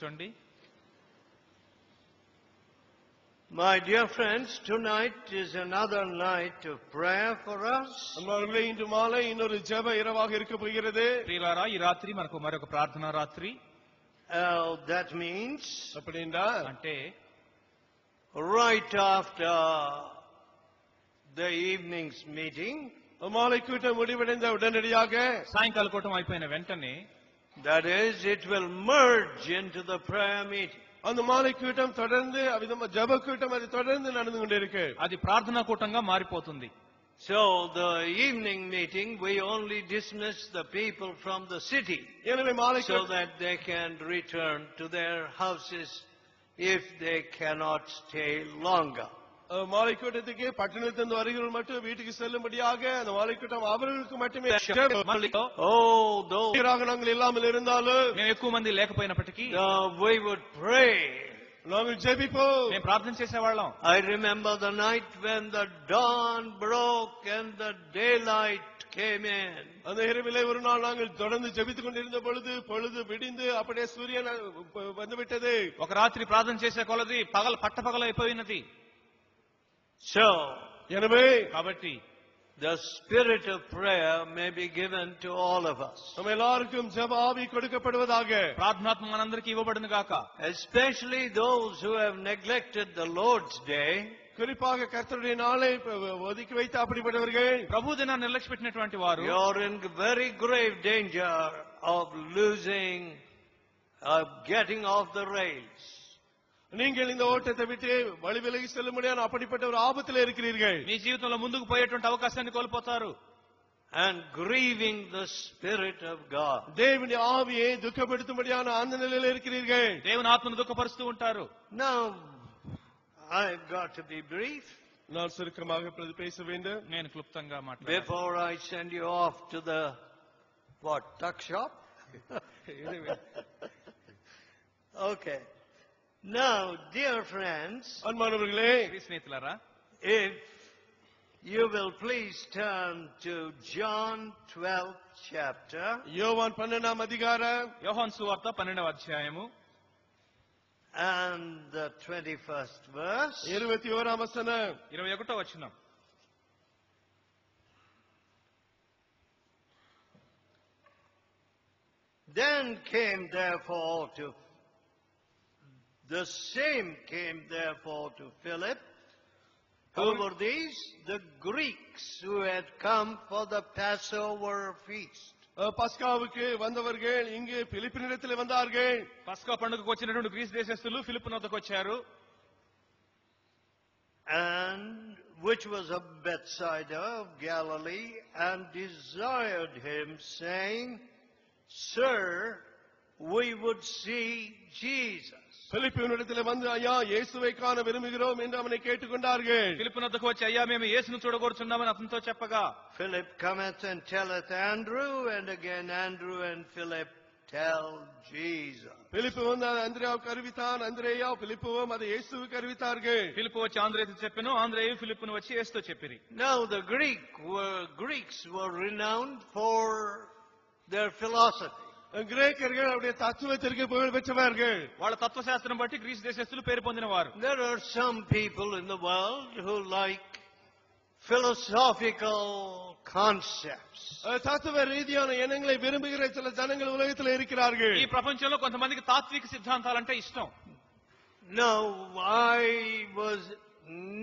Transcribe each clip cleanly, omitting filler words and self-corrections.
చూడండి. My dear friends, tonight is another night of prayer for us. அன்பானவர்களே, இன்று மாலை இன்னொரு ஜெப இரவாக இருக்க போகிறது. ప్రియులారా, ఈ రాత్రి మనకు మరొక ప్రార్థనా రాత్రి. That means அப்படின்னா అంటే right after the evening's meeting, மாலை கூட்டம் முடிவடைந்த உடனடியாக సాయంకాల కూటం అయిపోయిన వెంటనే, that is, it will merge into the prayer meeting. அந்த மாலை கூட்டம் தொடர்ந்து அவிதமா ஜெப கூட்டம் அது தொடர்ந்து நடந்து கொண்டிருக்கு. అది ప్రార్థనా కూటంగా మారిపోతుంది. So the evening meeting, we only dismiss the people from the city எனவே மாலை so that they can return to their houses if they cannot stay longer. மாலை கூட்டத்துக்கு பட்டணத்திலிருந்து வருகிறவர்கள் மட்டும் வீட்டுக்கு செல்லும்படியாக அந்த மாலை கூட்டம் அவர்களுக்கு மட்டுமே. நாங்கள் இல்லாமல் இருந்தாலும், మేము ఎక్కువ మంది లేకపోయినప్పటికీ we would pray. நாங்கள் ஜெபிப்போம், మేము ప్రార్థన చేసేవాళ్ళం. I remember the night when the dawn broke and the daylight came in. அந்த இரவிலே ஒரு நாள் நாங்கள் தொடர்ந்து ஜெபித்துக் கொண்டிருந்த பொழுது பொழுது விடிந்து அப்படியே சூரியன் வந்துவிட்டது. ఒక రాత్రి ప్రార్థన చేసే కొలది పట్టపగల అయిపోయినది. So, కాబట్టి the spirit of prayer may be given to all of us. நம்ம எல்லாருக்கும் ஜெப ஆவி கொடுக்கப்படுவதாக. ప్రార్థనాత్మ మనందరికీ ఇవ్వబడును గాక. Especially those who have neglected the Lord's day. குறிப்பாக கர்த்தருடைய நாளை ஒதுக்கி வைத்து அப்படிப்பட்டவர்கள், ప్రభు దినాన్ని నిర్లక్ష్యపెట్టినటువంటి వారు, you are in very grave danger of getting off the rails. நீங்கள் இந்த ஓட்டத்தை விட்டு வழி விலகி செல்ல முடியாது, அப்படிப்பட்ட ஒரு ஆபத்தில் இருக்கிறீர்கள். మీ జీవితంలో ముందుకు పోయేటువంటి అవకాశాన్ని కోల్పోతారు. And grieving the Spirit of God. தேவனுடைய ஆவியை துக்கப்படுத்தும்படியான அந்த நிலையில் இருக்கிறீர்கள். దేవుని ఆత్మను దుఃఖపరుస్తూ ఉంటారు. Now, I've got to be brief. நான் சுருக்கமாக பேச வேண்டும். నేను క్లుప్తంగా మాట్లాడాలి. Before I send you off to the tuck shop? Okay. Now, dear friends, அன்பானவர்களே, స్నేహితులారా, if you will please turn to John 12th chapter. யோவான் 12ஆம் அதிகாரம், యోహాను సువార్త 12వ అధ్యాయము and the 21st verse. 21ஆம் வசனம். 21వ వచనం. Then came therefore to Philip. Who were these? The Greeks who had come for the Passover feast. பஸ்காவுக்கு வந்தவர்கள் இங்கே பிலிப்பினிடத்தில் வந்தார்கள். పస్కా పండుగకు వచ్చినటువంటి గ్రీస్ దేశస్థులు ఫిలిప్పు వద్దకు వచ్చారు. And which was of Bethsaida of Galilee, and desired him, saying, Sir, we would see Jesus. பிலிப்பினிடத்தில் வந்து, ஐயா, இயேசுவை காண விரும்புகிறோம் என்று அவனை கேட்டுக்கொண்டார்கள். ఫిలిప్పు వద్దకు వచ్చి, అయ్యా, మేము యేసును చూడగోరుచున్నామని అతనితో చెప్పగా, Philip cometh and telleth Andrew, and again Andrew and Philip tell Jesus. பிலிப்பு வந்து அந்திரேயாவுக்கு அறிவித்தான், அந்திரேயா பிலிப்புவும் அதை இயேசுவுக்கு அறிவித்தார்கள். ఫిలిప్పు వచ్చి ఆంద్రేయుతో చెప్పెను, ఆంద్రేయు ఫిలిప్పును వచ్చి యేసుతో చెప్పిరి. Now the Greeks were renowned for their philosophy. கிரேக்கர்கள் அவருடைய தத்துவத்திற்கு புகழ் பெற்றவர்கள். వాళ్ళ తత్వశాస్త్రం బట్టి గ్రీస్ దేశస్థులు పేరు పొందినవారు. There are some people in the world who like philosophical concepts. தத்துவ ரீதியான எண்ணங்களை விரும்புகிற சில ஜனங்கள் உலகத்தில் இருக்கிறார்கள். ఈ ప్రపంచంలో కొంతమందికి తాత్విక సిద్ధాంతాలంటే ఇష్టం. No, I was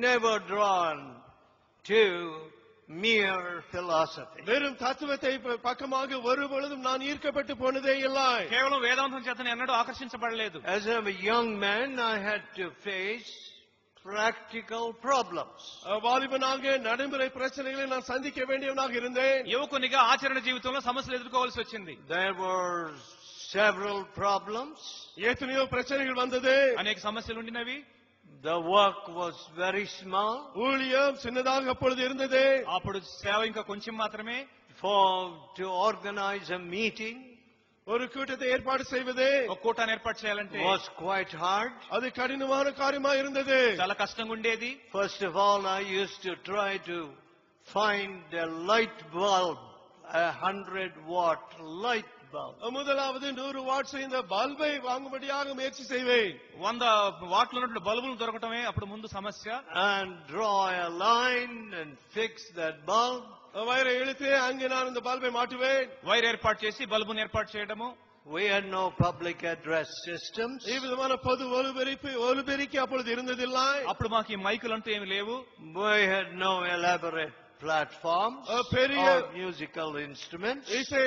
never drawn to mere philosophy. வெறும் தத்துவத்தை பக்கமாக ஒரு பொழுதும் நான் ஈர்க்கப்பட்டு போனதே இல்லை. కేవలం వేదాంతం చేతనే ఎన్నడూ ఆకర్షించబడలేదు. As a young man, I had to face practical problems. வாலிபனாக நடைமுறை பிரச்சனைகளை நான் சந்திக்க வேண்டியவனாக இருந்தேன். యువకునిగా ఆచరణ జీవితంలో సమస్యలు ఎదుర్కోవాల్సి వచ్చింది. There were several problems. எத்தனையோ பிரச்சனைகள் வந்தது. అనేక సమస్యలు ఉండినవి. The work was very small. ஊழியம் சின்னதாக அப்பொழுது இருந்தது. అప్పుడు సేవ ఇంకా కొంచెం మాత్రమే. To organize a meeting, ஒரு கூட்டத்தை ஏற்பாடு செய்வது, ఒక కూటాన్ని ఏర్పాటు చేయాలంటే was quite hard. அது கடினமான காரியமா இருந்தது. చాలా కష్టంగా ఉండేది. First of all, I used to try to find a light bulb, 100-watt light bulb. முதலாவது 100 வாட்ஸ் இந்த பல்பை வாங்கும்படியாக முயற்சி செய்வேன். 100 వాట్లు ఉన్నటువంటి బల్బులు దొరకటమే అప్పుడు ముందు సమస్య. And draw a line and fix that bulb. Wire ఇళితే అங்கே நான் இந்த பல்பை மாட்டுவேன். వైర్ ఏర్పాటు చేసి బల్బును ఏర్పాటు చేయడము. We had no public address systems. ఈ విధమైన పొదు ఒలిబెరికి అప్పుడు இருந்ததில்லை. అప్పుడు మాకు ఈ మైకులు అంటూ ఏమీ లేవు. We had no elaborate platforms or musical instruments. ఇసే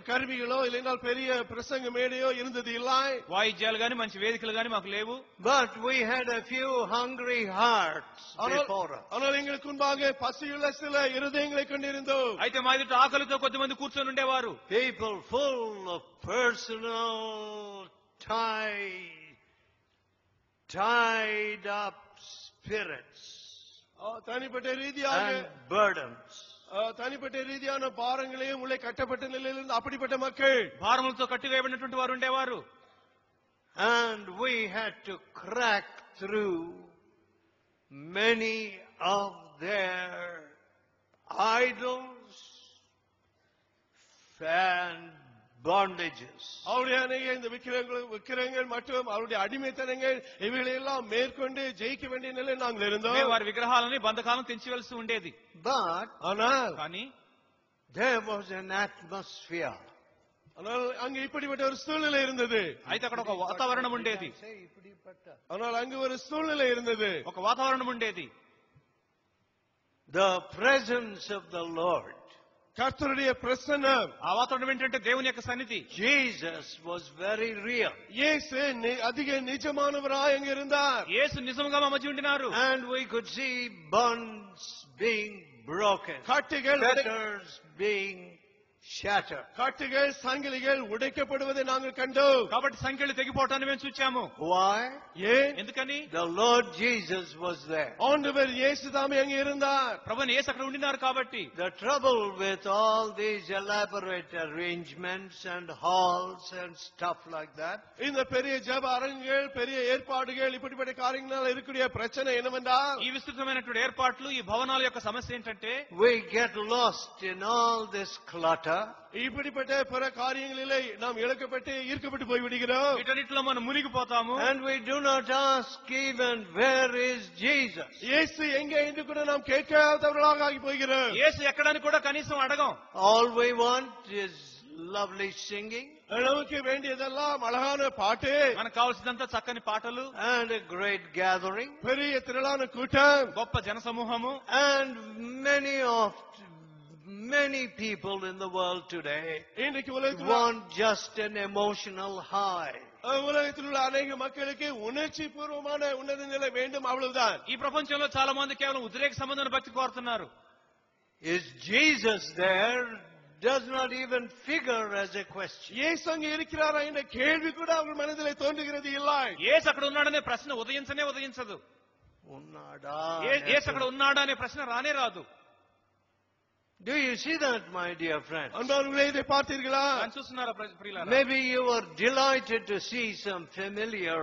కర్మిகளோ இல்லைனால் பெரிய பிரசங்க மேடையோ இருந்தது இல்லை. వాయిద్యాలు గాని మంచి వేదికలు గాని మాకు లేవు. But we had a few hungry hearts before us. ஆனால் எங்களுக்கு முன்பாக பசியுள்ள சில இருதயங்களை கொண்டிருந்தோம். అయితే మా ఎదుట ఆకలితో కొద్దిమంది కూర్చొని ఉండేవారు. People full of personal tied up spirits. தனிப்பட்ட ரீதியாக and burdens. தனிப்பட்ட ரீதியான பாரங்களையும் உள்ளே கட்டப்பட்ட நிலையில் இருந்து அப்படிப்பட்ட மக்கள் భారములతో కట్టివేయబడినటువంటి వారు ఉండేవారు. And we had to crack through many of their idols and bondages. அவருடைய அநேக இந்த விக்கிரகங்கள் மற்றும் அவருடைய அடிமைத்தனங்கள் இவைகளெல்லாம் மேற்கொண்டு ஜெயிக்க வேண்டிய நிலையில் நாங்கள் இருந்தோம். వారి విగ్రహాలని బంధకాలను తెంచివలసి ఉండేది. But కానీ there was an atmosphere. ஆனால் அங்கு இப்படிப்பட்ட ஒரு சூழ்நிலை இருந்தது. అయితే అక్కడ ఒక వాతావరణం ఉండేది. ஆனால் அங்கு ஒரு சூழ்நிலை இருந்தது. ఒక వాతావరణం ఉండేది. The presence of the Lord. கர்த்தருடைய பிரசன்னம். ఆ వాతావరణం ఏంటంటే దేవుని యొక్క సన్నిధి. Jesus was very real. యేసు அதிக నిజమానవరాய் அங்கே இருந்தார். యేసు నిజంగా మా మధ్య ఉండినారు. And we could see bonds being broken. கட்டுகள் being shattered. கட்டுகள் சங்கிலிகள் உடைக்கப்படுவதை நாங்கள் கண்டோம். కాబట్టి సంఖ్యలు తెగిపోవటాన్ని మేము చూచాము. Why? ఎందుకని? The Lord Jesus was there. ஆண்டவர் இயேசு தாமே அங்கே இருந்தார். ప్రభువు యేసు అక్కడ ఉండినారు కాబట్టి. The trouble with all these elaborate arrangements and halls and stuff like that. இந்த பெரிய ஜெப அரங்குகள் பெரிய ஏற்பாடுகள் இப்படிப்பட்ட காரியங்களால இருக்கக்கூடிய பிரச்சனை என்னவென்றால் ఈ విస్తృతమైనటువంటి ఏర్పాట్లు ఈ భవనాల యొక్క సమస్య ఏంటంటే we get lost in all this clutter. இப்படிப்பட்ட பிற காரியங்களிலே நாம் இழக்கப்பட்டு ஈர்க்கப்பட்டு போய் விடுகிறோம். వీటన్నిటిలో మనం మునిగిపోతాము. And we do not ask even where is Jesus. இயேசு எங்கே என்று கூட நாம் கேட்காதவர்களாக ஆகி போகிறோம். యేసు ఎక్కడని కూడా కనీసం అడగం. All we want is lovely singing. நமக்கு வேண்டியதெல்லாம் அழகான பாட்டு. మనకు కావాల్సినంత చక్కని పాటలు. And a great gathering. பெரிய திரளான கூட்டம். గొప్ప జనసమూహము. And many people in the world today இன்றைக்கு உலகத்தில் want just an emotional high. உலகத்தில் உள்ள அநேக மக்களுக்கு உணர்ச்சி பூர்வமான உன்னத நிலை வேண்டும் அவ்வளவுதான். ఈ ప్రపంచంలో చాలా మంది కేవలం ఉద్రేక సంబంధమైన భక్తి కోరుతున్నారు. Is Jesus there? Does not even figure as a question. இயேசு அங்கே இருக்கிறாரா என்ற கேள்வி கூட அவர் மனதிலே தோன்றுகிறது இல்லை. యేసు అక్కడ ఉన్నాడనే ప్రశ్న ఉదయించదు. యేసు అక్కడ ఉన్నాడా అనే ప్రశ్న రానే రాదు. Do you see that, my dear friends? அன்பானவர்களே, இதை பார்த்தீர்களா? చూస్తున్నారా ప్రియులారా? Maybe you were delighted to see some familiar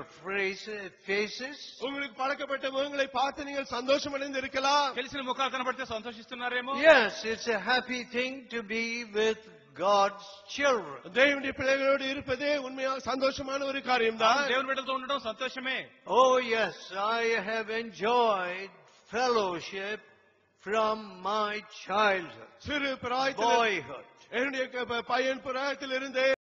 faces. உங்களுக்கு பழக்கப்பட்ட முகங்களை பார்த்து நீங்கள் சந்தோஷம் அடைந்து இருக்கலாம். తెలిసిన ముఖాలు కనబడితే సంతోషిస్తున్నారేమో. Yes, it's a happy thing to be with God's children. தேவனுடைய பிள்ளைகளோடு இருப்பதே உண்மையாக சந்தோஷமான ஒரு காரியம்தான். దేవుని బిడ్డలతో ఉండడం సంతోషమే. Oh yes, I have enjoyed fellowship from my childhood, சிறு பிராயத்தில் boyhood. என்னுடைய பையன் பிராயத்தில் இருந்தே